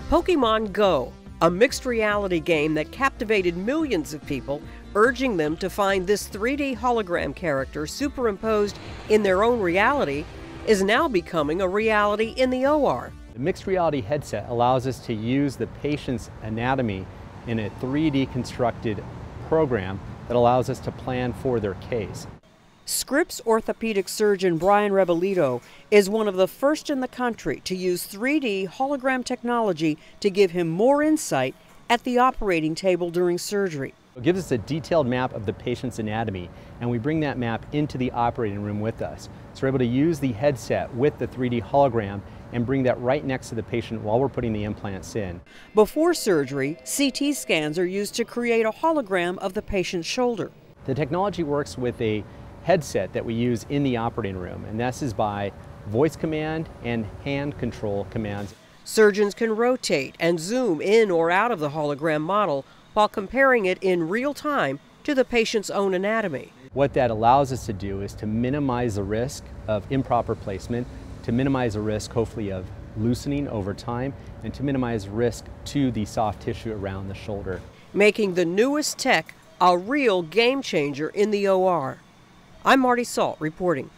Pokemon Go, a mixed reality game that captivated millions of people, urging them to find this 3D hologram character superimposed in their own reality, is now becoming a reality in the OR. The mixed reality headset allows us to use the patient's anatomy in a 3D constructed program that allows us to plan for their case. Scripps orthopedic surgeon Brian Rebolito is one of the first in the country to use 3D hologram technology to give him more insight at the operating table during surgery. It gives us a detailed map of the patient's anatomy, and we bring that map into the operating room with us. So we're able to use the headset with the 3D hologram and bring that right next to the patient while we're putting the implants in. Before surgery, CT scans are used to create a hologram of the patient's shoulder. The technology works with a headset that we use in the operating room, and this is by voice command and hand control commands. Surgeons can rotate and zoom in or out of the hologram model while comparing it in real time to the patient's own anatomy. What that allows us to do is to minimize the risk of improper placement, to minimize the risk hopefully of loosening over time, and to minimize risk to the soft tissue around the shoulder. Making the newest tech a real game changer in the OR. I'm Marty Salt reporting.